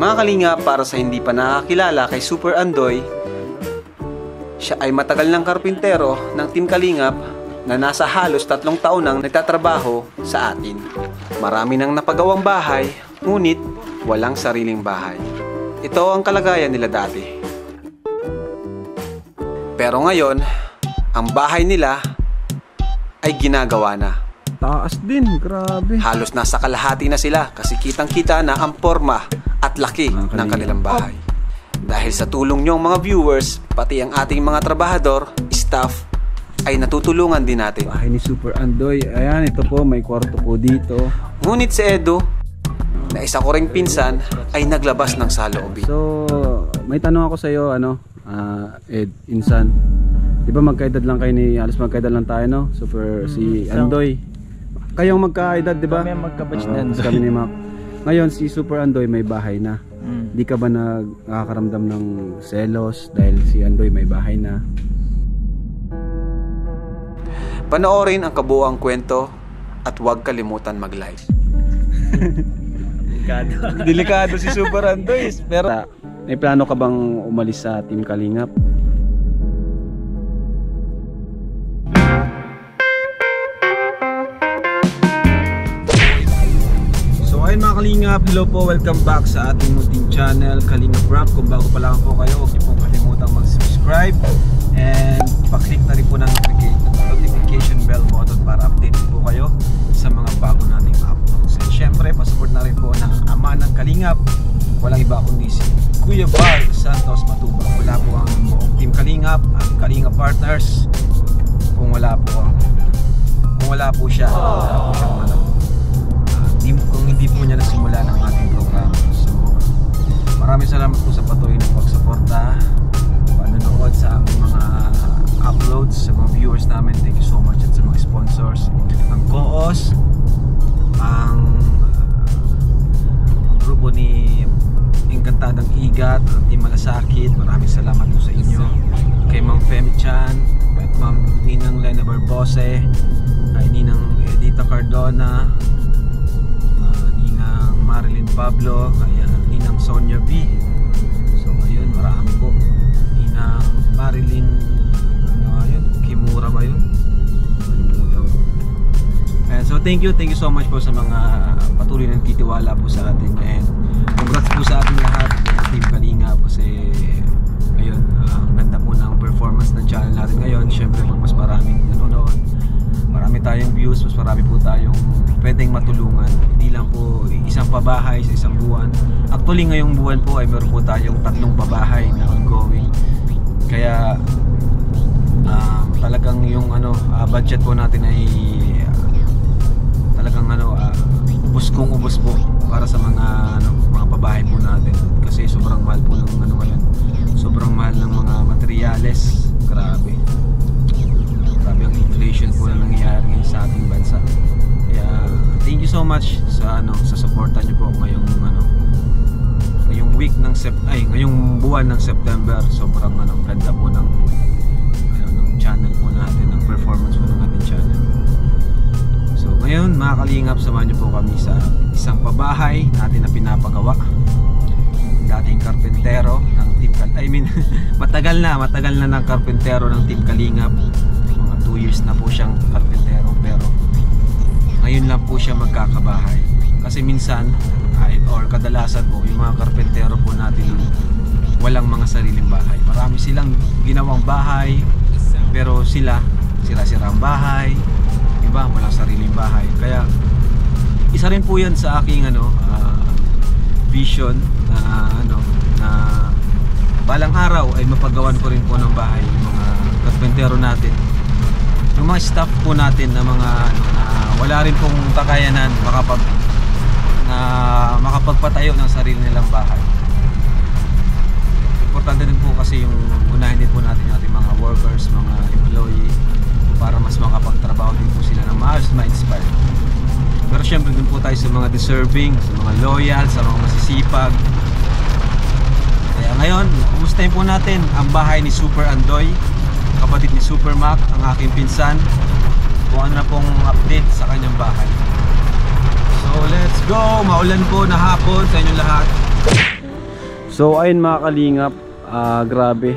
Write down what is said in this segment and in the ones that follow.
Mga kalinga, para sa hindi pa nakakilala kay Super Andoy, siya ay matagal ng karpintero ng Team Kalingap na nasa halos 3 taon nang nagtatrabaho sa atin. Marami nang napagawang bahay, ngunit walang sariling bahay. Ito ang kalagayan nila dati. Pero ngayon, ang bahay nila ay ginagawa na. Taas din, grabe. Halos nasa kalahati na sila kasi kitang-kita na ang forma at laki ng kanilang bahay. Dahil sa tulong nyong mga viewers, pati ang ating mga trabahador, staff, ay natutulungan din natin. Bahay ni Super Andoy. Ayan, ito po, may kwarto po dito. Ngunit si Edo, na isa ko ring pinsan, ay naglabas ng saloobin. So, may tanong ako sa iyo, Ed, Insan. Di ba magkaedad lang kayo ni, halos magkaedad lang tayo, no? Super, si Andoy. Kayong magkaedad, di ba? Kami magkabatch na Andoy. Kami ni Mac. Ngayon, si Super Andoy may bahay na. Di ka ba nakakaramdam ng selos dahil si Andoy may bahay na? Panoorin ang kabuuang kwento at huwag kalimutan mag-like. Delikado si Super Andoy. Pero may plano ka bang umalis sa Team Kalingap? So ayun mga Kalingap, hello po, welcome back sa ating munting channel Kalingap Rap. Kung bago pa lang po kayo, huwag niyo pong kalimutang mag-subscribe and pa-click na rin po ng notification bell button para update po kayo sa mga bago nating uploads. And syempre, pasupport na rin po ng ama ng Kalingap. Walang iba kundi si Kuya Val Santos Matubang. Wala po ang buong Team Kalingap at Kalingap Partners kung wala po siya, wala po siyang kung hindi po niya nasimula ng ating program. So maraming salamat po sa patuloy ng pagsuporta, panonood sa aming mga uploads, sa mga viewers namin. Thank you so much, at sa mga sponsors, ang Koos, ang grupo ni Encantadang Igat, ang Team Malasakit. Maraming salamat po sa inyo. Kay Ma'am Femi Chan, kay Ma'am Ninang Lena Barbose, kay Ninang Edita Cardona, Ninang Marilyn Pablo, kay Ninang Sonia B. So ayun, marami po. Ninang Marilyn Kimura ba yun? And so thank you so much po sa mga patuloy ng titiwala po sa atin, and congrats po sa ating lahat, Team Kalingap, kasi ayun, ang ganda po ng performance ng channel natin ngayon. Syempre pag mas maraming nanonood, marami tayong views, mas marami po tayong pwedeng matulungan. Hindi lang po isang pabahay sa isang buwan. Actually ngayong buwan po ay meron po tayong 3 pabahay na ongoing. Kaya talagang yung budget po natin ay talagang ubos po para sa mga pabahay po natin, kasi sobrang mahal po ng ngayon. Sobrang mahal ng mga materyales. Grabe ang inflation po na nangyayari ngayon sa ating bansa. Kaya thank you so much sa suporta niyo po ngayong ngayong buwan ng September. Sobrang ganda po ng channel po natin, ng performance po ng ating channel. So ngayon mga Kalingap, samahan niyo po kami sa isang pabahay natin na pinapagawa. Dating karpentero ng Team Kalingap, matagal na ng karpentero ng Team Kalingap. Mga 2 years na po siyang karpentero, pero ngayon lang po siya magkakabahay. Kasi minsan or kadalasan po yung mga karpentero po natin walang mga sariling bahay. Marami silang ginawang bahay, pero sira-sira ang bahay, iba walang sariling bahay. Kaya isa rin po yan sa aking vision na balang araw ay mapagawan ko rin po ng bahay yung mga karpentero natin, yung mga staff po natin na mga wala rin pong kakayanan makapagpatayo ng sarili nilang bahay. Importante din po kasi yung unahin din po natin yung ating mga workers, mga employee, para mas makapagtrabaho din po sila ng maayos, ma-inspire. Pero syempre din po tayo sa mga deserving, sa mga loyal, sa mga masisipag. Kaya ngayon, kumustahin po natin ang bahay ni Super Andoy, kapatid ni Super Mac, ang aking pinsan, kung ano na pong update sa kanyang bahay. So let's go! Maulan po na hapon sa inyong lahat. So ayun mga kalingap, grabe.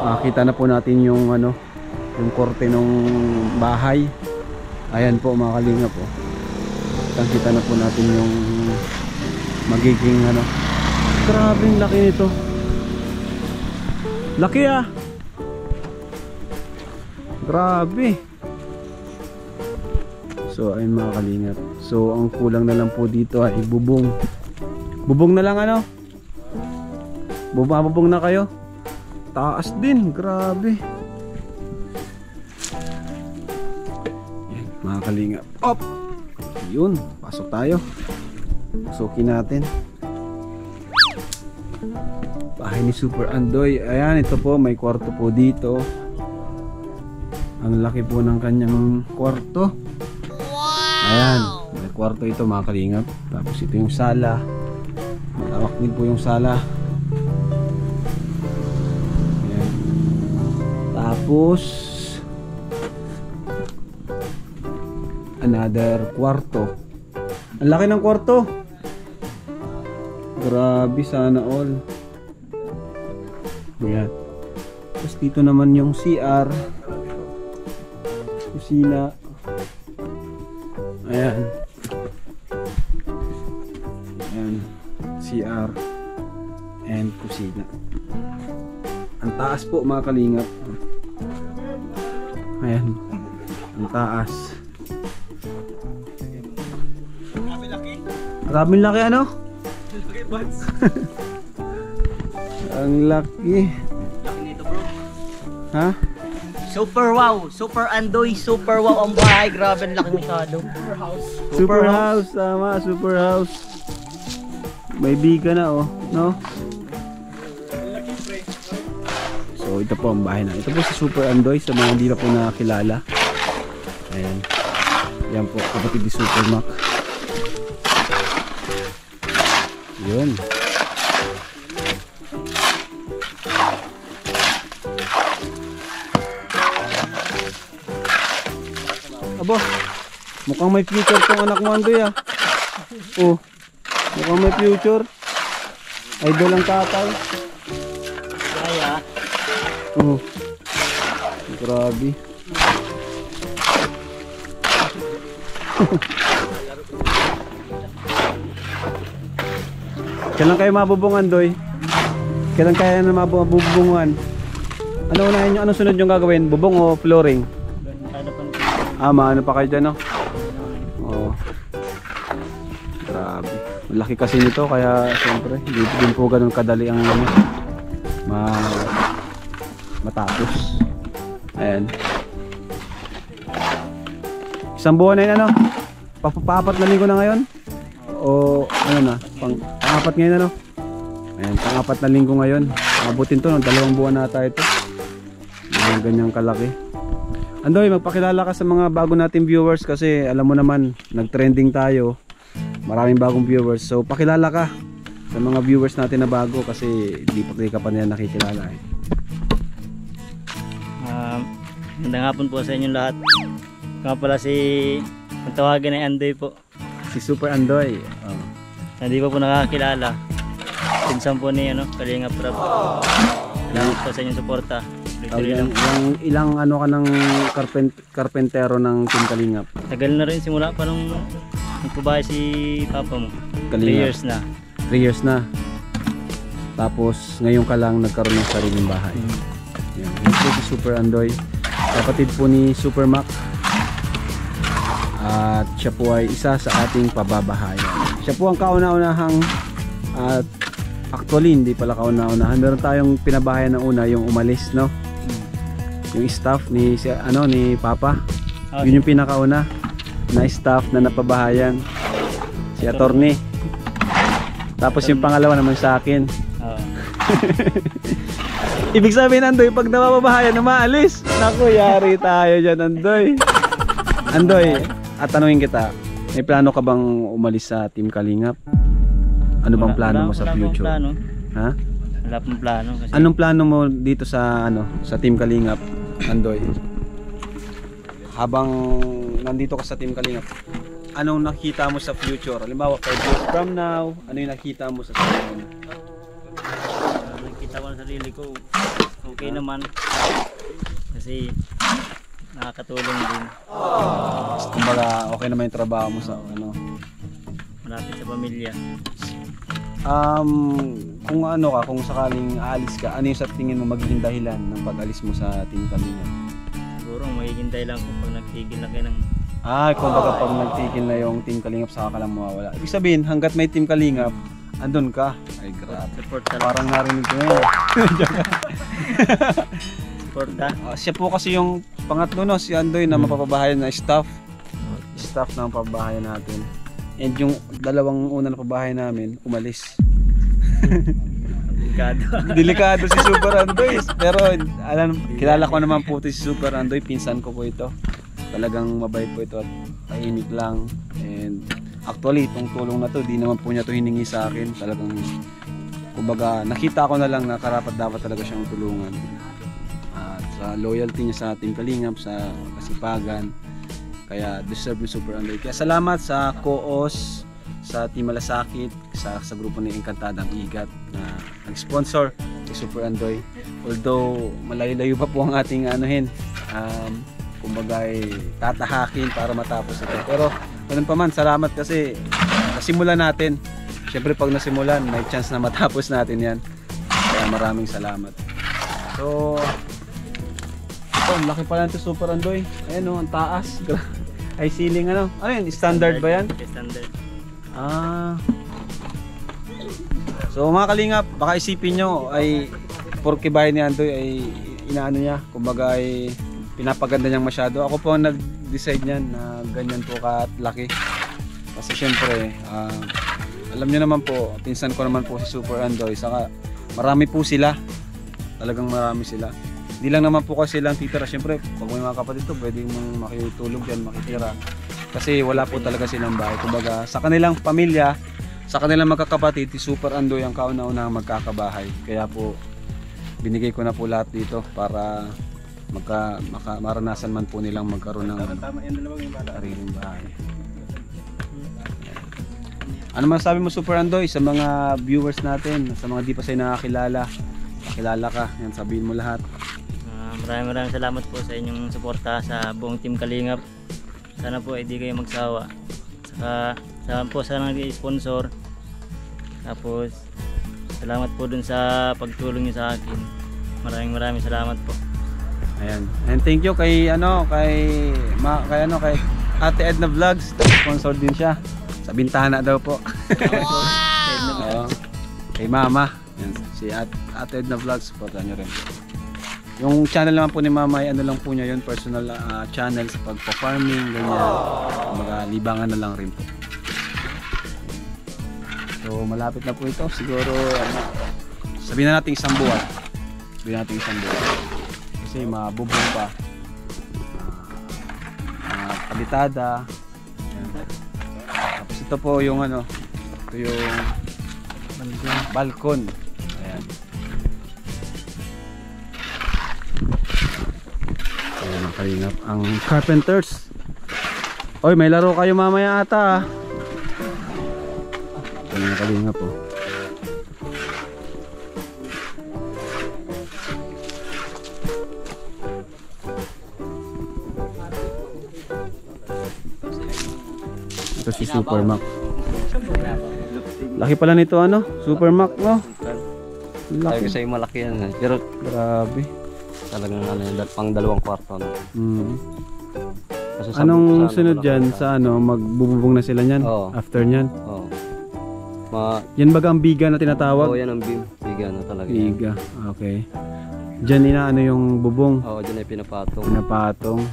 Makita na po natin yung ano, yung korte ng bahay. Ayan po mga kalingap po. Kita na po natin yung magiging ano. Grabe yung laki nito. Laki ah. Grabe. So ayun mga kalingap. So ang kulang na lang po dito ay bubong. Bubong na lang ano? Bubong na kayo? Taas din, grabe. Yan, mga kalingap. Op! Yun, pasok tayo. Pasukin natin. Bahay ni Super Andoy. Ayan, ito po, may kwarto po dito. Ang laki po ng kanyang kwarto. Ayan, may kwarto ito mga kalingap. Tapos ito yung sala. Malawak din po yung sala. Ayan. Tapos another kwarto. Ang laki ng kwarto. Grabe, sana all. Ayan. Tapos dito naman yung CR, kusina. Ayan. Ayan, CR and kusina. Ang taas po mga kalingap. Ayan, ang taas. Maraming laki ano? Ang laki. Laki nito bro. Ha? Super wow, Super Andoy, super wow ang bahay. Grabe, ang laki masyado. Super house, tama, super house. May biga na oh, no? So ito po ang bahay na. Ito po si Super Andoy sa mga hindi na po nakakilala. Ayan. Yan po, kapatid ni Super Mac. Yun. Abo, mukhang may future tong anak mo Andoy ah. Oh, mukhang may future. Idol ang tatay. Kaya, Oh, grabe. Kailan kayo mabubungan Doy? Kailan kaya na mabubungan? Ano unahin nyo? Ano sunod yung gagawin? Bubong o flooring? ano pa Maano pa kayo dyan no? Oh. Grabe. Malaki kasi nito kaya siyempre hindi din po ganun kadali ang matapos. Ayan. Isang buwan na yun ano? Papapat na linggo na ngayon? O ano na? Pang-apat ngayon ano? Ayan, pang-apat na linggo ngayon. Abutin to no? 2 buwan na tayo ito. Ayan, ganyang kalaki. Andoy, magpakilala ka sa mga bago nating viewers kasi alam mo naman, nag-trending tayo. Maraming bagong viewers. So, pakilala ka sa mga viewers natin na bago kasi di ka pa nila nakikilala eh. Magandang hapon po sa inyong lahat. Nga pala si ang tawagan ay Andoy po. Si Super Andoy. Oh. Hindi pa po nakakilala. Pinsan po ni Kalingap Rob. Salamat po sa inyong suporta. Yung ilang ano ka ng karpentero ng Team Kalingap? Tagal na rin, simula pa nung nagpabahay si Papa mo. 3 Kalingap. years na. 3 years na. Tapos ngayon ka lang nagkaroon ng sariling bahay. Yan. Ito si Super Andoy. Kapatid po ni Super Mac. At siya po ay isa sa ating pababahayan. Siya po ang kauna-unahang at actually hindi pala kauna-unahan. Meron tayong pinabahayan ng una yung umalis, no? Yung staff ni Papa. Yun yung pinakauna na staff na napabahayan. Si attorney. Tapos yung pangalawa naman sa akin. Ibig sabihin Andoy, pag napapabahayan na maalis. Naku, yari tayo dyan Andoy. Andoy, at tanungin kita, may plano ka bang umalis sa Team Kalingap? Ano bang plano mo sa future? Plano. Ha? Wala pong plano kasi Anong plano mo dito sa sa Team Kalingap, Andoy? Habang nandito ka sa Team Kalingap, anong nakita mo sa future? Halimbawa, 5 years from now, ano yung nakita mo sa future? Nakita ko na sarili ko, okay naman. Kasi nakakatulong din. Kumbaga okay naman yung trabaho mo sa ano. Malapit sa pamilya. Kung ano ka, kung sakaling aalis ka, ano yung sa tingin mo magiging dahilan ng pag-alis mo sa Team Kalingap? Siguro magiging dahilan ko pag nagtigil na kayo ng Kumbaga pag nagtigil na yung Team Kalingap, saka ka lang mawawala. Ibig sabihin, hanggat may Team Kalingap, andun ka. Ay, grabe. support talaga. Parang narinig ko yun. Support ha? Siya po kasi yung pangatlo, no, si Andoy na mapapabahayan na staff ng pabahayan natin. And yung dalawang una na pabahay namin, umalis. Delikado si Super Andoy. Pero kilala ko naman po si Super Andoy, pinsan ko po ito. Talagang mabait po ito at tahimik lang. And actually, itong tulong na to, di naman po niya to hiningi sa akin. Talagang, kumbaga, nakita ko na lang na karapat dapat talaga siyang tulungan. At sa loyalty niya sa Team Kalingap, sa kasipagan, kaya deserve ni Super Andoy. Kaya salamat sa Koos, sa Team Malasakit, sa grupo ni Encantadang Igat na nag-sponsor kay Super Andoy. Although malayo-layo pa po ang ating kumbaga tatahakin para matapos ito. Pero ganun pa man, salamat kasi nasimulan natin. Siyempre pag nasimulan, may chance na matapos natin yan. Kaya maraming salamat. So ito, ang laki pala nito Super Andoy. Ayan o, ang taas. Ay ceiling ano? Ano yun? Standard ba yan? Standard. So mga Kalingap, baka isipin nyo ay porke bahay ni Andoy ay inaano niya, kumbaga ay pinapaganda niyang masyado. Ako po nag-decide niyan na ganyan po kalaki. Kasi syempre, alam niyo naman po, pinsan ko naman po si Super Andoy, saka marami po sila. Talagang marami sila. Hindi lang naman po kasi lang titira. Siyempre, pag may mga kapatid to, pwede mong makitulog yan, makitira. Kasi wala po talaga silang bahay. Kumbaga, sa kanilang pamilya, sa kanilang magkakapatid, si Super Andoy ang kauna-una magkakabahay. Kaya po, binigay ko na po lahat dito para maranasan man po nilang magkaroon ng sariling bahay. Ano masasabi mo Super Andoy sa mga viewers natin, sa mga di pa sa'yo nakakilala? Pakilala ka, yan, sabihin mo lahat. Maraming salamat po sa inyong suporta sa buong Team Kalingap. Sana po hindi kayo magsawa. Saka po sa nag-sponsor. Tapos salamat po dun sa pagtulong niyo sa akin. Maraming salamat po. Ayan. And thank you kay kay Ate Edna Vlogs, sponsor din siya. Sa Bintana daw po. Kay Mama. Yan, si Ate Edna Vlogs, supportan niyo rin. Yung channel naman po ni Mama ay ano lang po niya yun, personal channel sa pagpa-farming, ganyan. Mga libangan na lang rin po. So malapit na po ito, siguro sabihin na natin isang buwan. Kasi mabubong pa. Palitada. Tapos ito po yung ito yung balkon. Ayan. Ayan, Kalingap ang carpenters. Oy, may laro kayo mamaya ata. Ayan, Kalingap po. Ito si Super Mac. Laki pala nito Super Mac, no? Laki kasi malaki yan. Pero grabe. talagang pang 2 kwarto na. Kasi Anong sunod dyan sa magbububong na sila niyan? Oo. After niyan? Oo. Yan baga ang biga na tinatawag? Oo, yan ang biga na talaga. Biga, okay. Diyan yung bubong? Oo, dyan ay pinapatong. Pinapatong.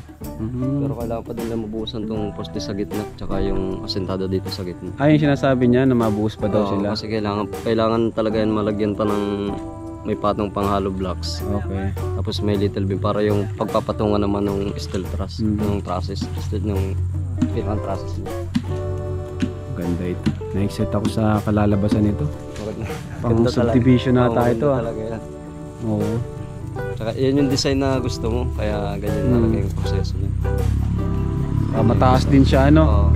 Pero kailangan pa din na mabuhusan tong poste sa gitna tsaka yung asentado dito sa gitna. Yung sinasabi niya na mabuhos pa daw Oo, sila? kasi kailangan talaga yan malagyan pa ng may patong pang hollow blocks. Okay. Tapos may little bit para yung pagpapatungan naman ng steel truss, ng trusses, ng pinang trusses. Ganda ito. Na-excite ako sa kalalabasan nito. Pang Ganda subdivision na tayo ito. Talaga yan. Oo. Tsaka yan yung design na gusto mo, kaya ganyan talaga yung proseso niya. Mataas din siya Oo.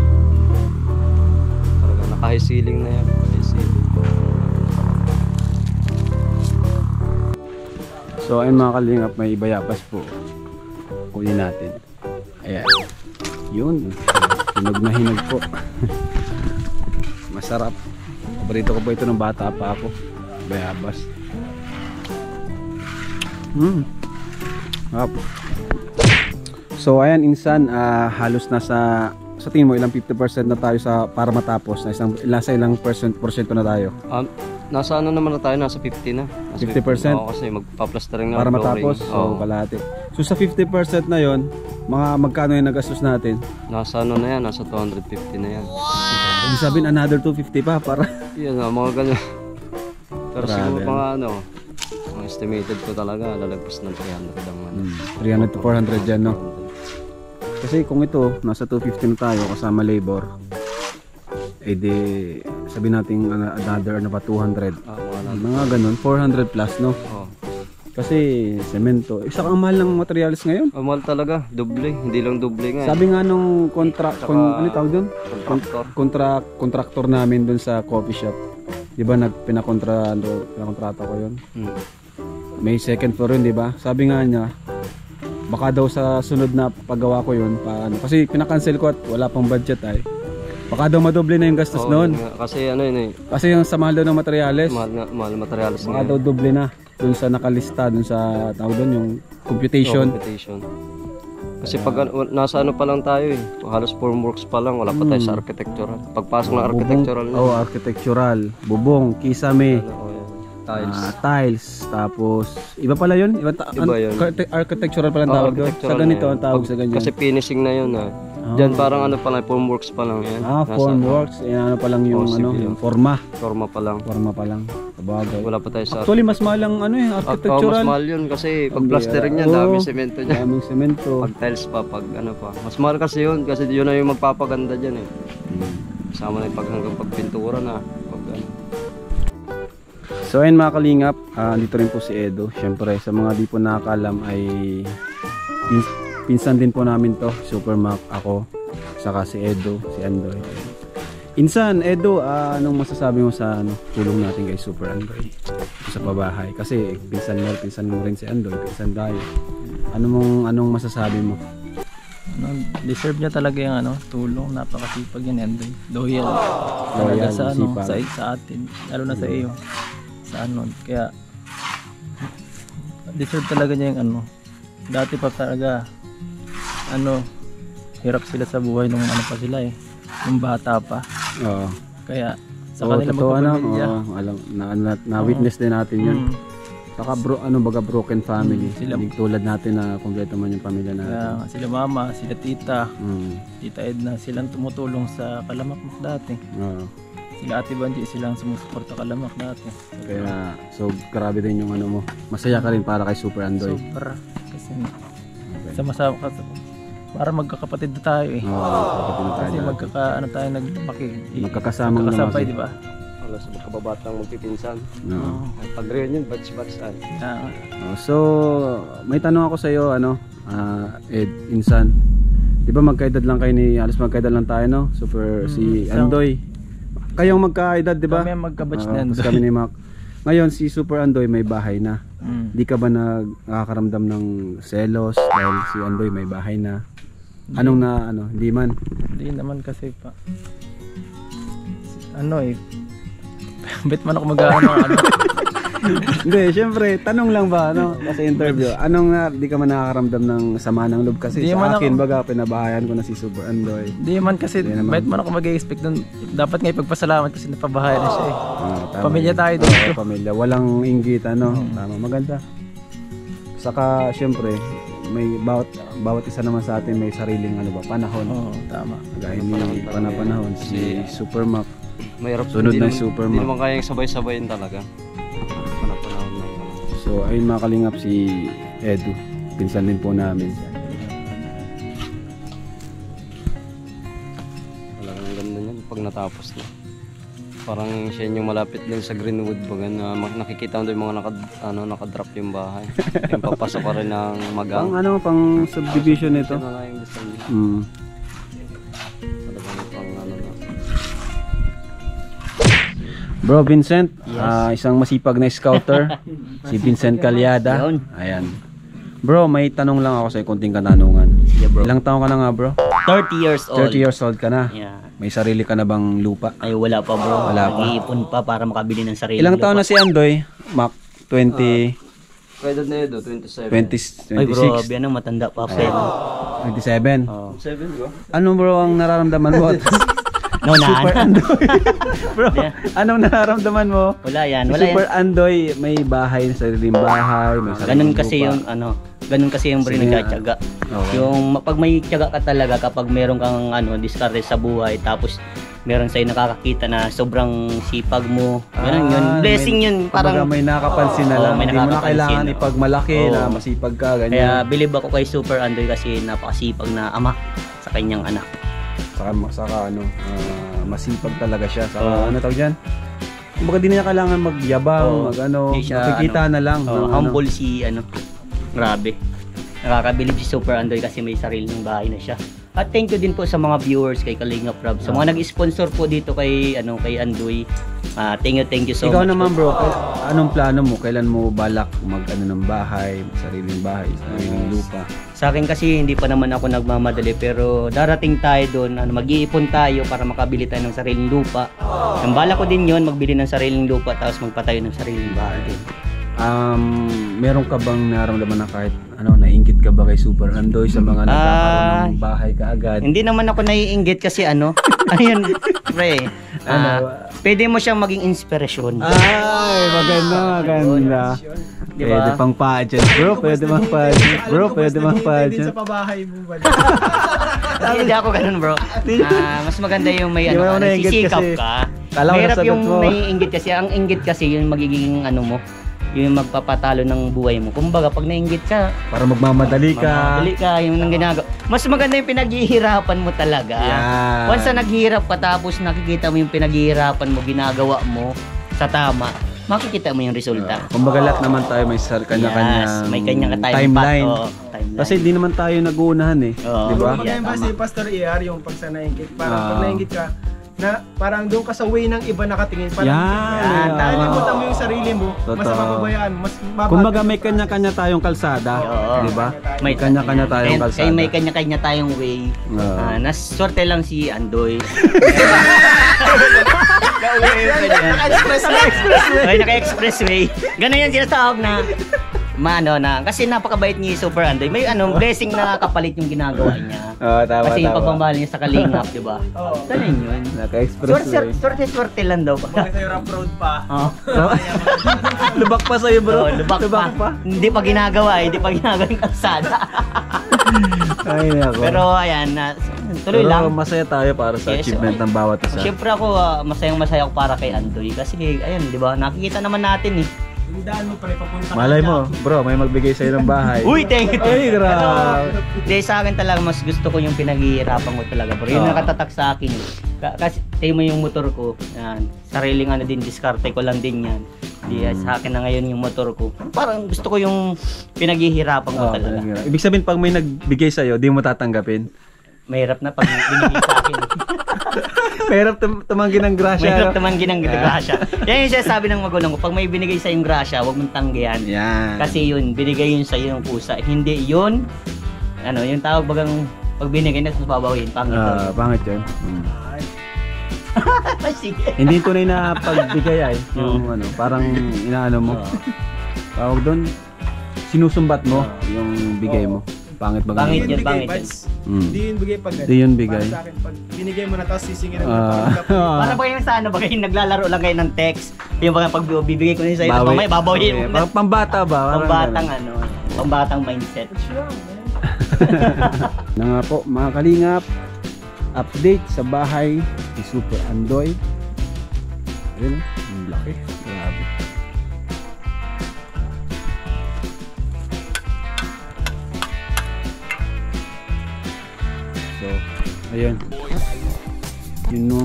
Talaga naka-high ceiling na yan. High ceiling. So ayun mga kalingap, may bayabas po. Kunin natin. Ayan. Yun. Hinog na hinog po. Masarap. Paborito ko po ito ng bata pa ako. Bayabas. So ayan insan, halos nasa sa tingin mo ilang 50% na tayo para matapos na ilang porsyento na tayo? Nasa ano naman na tayo, nasa 50 na. Nasa 50%? Oo, kasi magpa-plastering na. Para matapos? So kalahati. So sa 50% na yon, magkano yung nagastos natin? Nasa ano na yan, nasa 250 na yan. Ibig sabihin another 250 pa para Yan na, mga ganyan. Pero Grabe, siguro mga ano, ang estimated ko talaga, lalagpas ng 300 ang ano. 300 to 400 dyan, no? Kasi kung ito, nasa 250 na tayo kasama labor, eh di sabihin natin another ano pa 200. Mga ganun, 400 plus, no? Oo. Kasi semento, isa ang mahal ng materials ngayon. Mahal talaga, doble, hindi lang doble nga. Sabi nga nung ano tawag doon? Contractor. Contractor namin doon sa coffee shop. 'Di ba pinakontrata ko 'yon? May second floor 'yun, 'di ba? Sabi nga niya, baka daw sa sunod na paggawa ko 'yun, paano? Kasi pinakancel ko at wala pang budget ay. Baka daw madoble na yung gastos noon. Kasi ano yun eh. Kasi yung sa mahal daw ng materials. Mahal materials baka daw doble na doon sa nakalista doon sa tawag doon yung computation. Kasi pag nasa ano pa lang tayo eh, halos formworks pa lang, wala pa tayo sa architectural. Pagpasok ng architectural na. Architectural, bubong, kisame, tiles. tapos iba pala yun? Iba yun. Architectural pala ang tawag doon. Sa ganito ang tawag sa ganyan. Kasi finishing na yun ah. Diyan parang ano pa lang, formworks pa lang yan. Formworks, ano pa lang yung yung forma. Forma pa lang. Sabagay. Wala pa tayo sa actually mas mahal ang architectural. mas mahal yun kasi pag plastering niya, daming semento niya. Daming semento. Pag tiles pa, pag ano pa. Mas mahal kasi yun kasi yun na yung magpapaganda diyan eh. Kasama na yung hanggang pagpintura na. So ayun mga kalingap, dito rin po si Edo. Siyempre sa mga di po nakakalam ay pinsan din po namin to, Super Mac, ako, saka si Edo, si Andoy. Insan, Edo, anong masasabi mo sa tulong natin kay Super Andoy sa pabahay? Kasi pinsan mo rin si Andoy, pinsan tayo. Anong masasabi mo? Deserve niya talaga yung tulong, napakasipag yan Andoy. Loyal sa sa atin, lalo na sa iyo. Sa kaya deserve talaga niya yung dati pa talaga hirap sila sa buhay nung pa sila nung bata pa. Oo. Kaya sa kanila magpapamilya. Na-witness din natin yun. Saka broken family. Hindi tulad natin na kompleto man yung pamilya natin. Kaya sila mama, sila tita, tita Edna, silang tumutulong sa Kalamak dati. Oo. Sila Ate Banji, silang sumusuporta Kalamak dati. Kaya so grabe din yung mo. Masaya ka rin para kay Super Andoy. Super. Kasi sama-sama para magkakapatid na tayo kasi magkakasama na naman, di ba? Wala sa magkababatang magpipinsan. Pag-reunion, batch-batch. So, may tanong ako sa iyo, Ed, Insan. Di ba magkaedad lang kayo halos magkaedad lang tayo, no? Si Andoy. Kayong magkaedad, di ba? Kami magka-batch na Andoy. Kami ni Mac. Ngayon, si Super Andoy may bahay na. Di ka ba nakakaramdam ng selos dahil si Andoy may bahay na? Hindi man? Hindi naman kasi pa. Bet man ako Hindi, syempre, tanong lang ba, kasi interview. Di ka man nakakaramdam ng sama ng loob kasi di sa akin, baga, pinabahayan ko na si Super Andoy. Hindi man kasi, bet man ako mag-expect nun. Dapat nga ipagpasalamat kasi napabahayan na siya Pamilya tayo dito. Pamilya, walang inggit, Tama, maganda. Saka, syempre, may bawat isa naman sa atin may sariling panahon. Tama. Gaya ni panahon si Super Mac. Mahirap sunod na Super Mac. Hindi naman kayang sabay-sabayin talaga. Panahon na. So ayun mga kalingap, si Edu, pinsan din po namin. Talagang ganda niyan pag natapos na. Parang siya yung malapit din sa Greenwood baga na nakikita mo yung mga nakadrop yung bahay. Yung papasok ka rin ng magang. Pang subdivision nito. Siya na yung design niya. Talagang pang Bro Vincent, Yes. isang masipag na scouter, si Vincent Calyada. Yun. Ayan. Bro, may tanong lang ako sa konting katanungan. Yeah, bro. Ilang taon ka na nga, bro? 30 years old. 30 years old ka na. Yeah. May sarili ka na bang lupa? Ay, wala pa bro. Wala pa. Nag-iipon pa para makabili ng sarili. Ilang taon na si Andoy? Mac 20, Pwede na yun, 27. 26. Ay bro, ano, matanda pa pa. 27. Oh. 7 ba? Ano bro ang nararamdaman mo? No, Super Andoy. Bro, Yeah. anong nararamdaman mo? Wala yan, Si wala Super yan. Andoy, may bahay, sariling bahay, may sariling Ganun kasi lupa. yung ano, ganun kasi yung bro Sige. nagtsatsaga. Okay. Yung pag may tiyaga ka talaga kapag meron kang ano, diskarte sa buhay tapos meron sa'yo nakakakita na sobrang sipag mo. Ganun yun. Blessing yun. Parang Parang may nakapansin na Oo, lang. may Hindi mo na nakakapansin, kailangan oo. ipagmalaki na Oo. masipag ka, kaya ganyan. believe ako kay Super Andoy kasi napakasipag na ama sa kanyang anak. Saka masipag talaga siya. Saka Oo. ano tawag dyan? Kumbaga di na niya kailangan magyabang, Oo. mag-ano, Di siya, makikita na lang. Oh, ng humble si ano. Grabe. Nakakabilib si Super Andoy kasi may sariling bahay na siya. At thank you din po sa mga viewers kay Kalingap Rob. Sa mga nag-sponsor po dito kay kay Andoy. Thank you so Ikaw much. naman po. bro, anong plano mo? Kailan mo balak mag-ano ng bahay, sariling bahay, sariling lupa? Sa akin kasi hindi pa naman ako nagmamadali pero darating tayo doon, mag-iipon tayo para makabili tayo ng sariling lupa. Ang bala ko din 'yon, magbili ng sariling lupa tapos magpatayo ng sariling bahay din. Meron ka bang nararamdaman na kahit nainggit ka ba kay Super Andoy sa mga nagkakaroon ng bahay kaagad? Hindi naman ako naiinggit kasi ayun, pre. Pwede mo siyang maging inspirasyon. Ay, maganda. Diba? Pwede pang pageant, bro. Pwede pang pageant. Bro, pwede pang pageant. pabahay mo ba? Hindi ako ganun, bro. Mas maganda yung may Di mo naman naiinggit sisikap kasi. ka. Kala ko Mahirap nasagot yung mo. naiinggit kasi. Ang inggit kasi yung magiging mo, yung magpapatalo ng buhay mo. Kumbaga, pag nainggit ka, Para magmamadali ka. mamadali ka, yung nang ginagawa. Mas maganda yung pinaghihirapan mo talaga. Yan. Once na naghihirap ka tapos nakikita mo yung pinaghihirapan mo, ginagawa mo sa tama, makikita mo yung resulta. Kumbaga lahat naman tayo may kanya-kanya Yes, may kanya ka timeline. timeline. Kasi di naman tayo nag-uunahan eh. Oo. Di ba? Yeah, Maganda ba tama. si Pastor ER yung pag sa nainggit? Parang Ah. pag nainggit ka, na parang doon ka sa way ng iba nakatingin. Parang Yan, tama. nalimutan mo yung sarili mo, mas Totoo. mapabayaan, mas mabagal. Kumbaga may kanya-kanya tayong kalsada. Oo. Di ba? May kanya-kanya tayong kalsada. Kaya may kanya-kanya tayong way. Oo. Naswerte lang si Andoy. Naka-expressway. Ganun yan sinatawag na kasi napakabait ni Super Andoy. May blessing na kapalit yung ginagawa niya. Oo, tama, Kasi yung tama. pagmamahal niya sa Kalingap, di ba? Oo. Ganun yun. Naka-expressway. Swerte lang daw. Bakit sa'yo rough road pa? Oh. Lubak pa sa'yo bro. Oh, lubak pa. Hindi pa ginagawa, hindi pa ginagawa yung kalsada. Ay, nako. Pero ayan, tuloy Pero lang. masaya tayo para sa Yes, achievement okay. ng bawat isa. Siyempre ako, masayang-masaya ako para kay Andoy. Kasi, ayun, di ba, nakikita naman natin eh. Yung daan mo pala, papunta ka Malay dyan. mo, bro, may magbigay sa'yo ng bahay. Uy, thank you. Ay, grabe. Hindi, sa akin talaga, mas gusto ko yung pinaghihirapan ko talaga, bro. Yun Oo. nakatatak sa akin. Kasi, tayo mo yung motor ko, yan, sariling din, diskarte ko lang din yan. Di, sa akin na ngayon yung motor ko. Parang gusto ko yung pinaghihirapan ko Oo, talaga. talaga. Ibig sabihin, pag may nagbigay sa'yo, di mo tatanggapin. Mahirap na pag binigay sa akin. Mahirap tumanggi ng grasya. Mahirap no? naman ginang grasya. Yan yung sinasabi ng magulang ko, pag may binigay sa yung grasya, huwag mong tanggihan. Yan. Kasi yun, binigay yun sa iyo ng pusa. Hindi yun, yung tawag bagang pag binigay na, mas babawin. Pangit daw. Pangit yun. Sige. Hindi tunay na pagbigay ay. Yung parang inaano mo. Tawag doon, sinusumbat mo yung bigay mo. Pangit ba? Pangit Hindi yun, yun pangit bigay, yun. Bads. Mm. Hindi yun bigay pag Di yun bigay. Para sa akin, pag binigay mo na tapos sisingin mo Ah. Para ba yung sa ba kayo naglalaro lang kayo ng text? Yung mga pag bibigay ko na sa'yo, tapos Bawi. mamaya babawiin mo na. Pambata ba? Parang Pambatang ganun. pambatang mindset. Na nga po mga kalingap, update sa bahay ni Super Andoy. Ayun, ang laki. Grabe. So, ayun.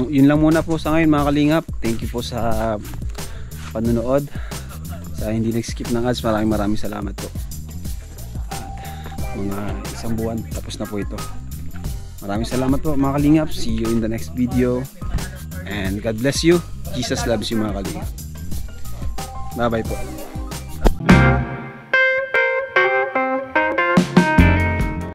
Yun lang muna po sa ngayon mga kalingap. Thank you po sa panonood. Sa hindi nag-skip ng ads, maraming salamat po. Mga isang buwan tapos na po ito. Maraming salamat po mga kalingap. See you in the next video and God bless you. Jesus loves you mga kalingap. Bye bye po.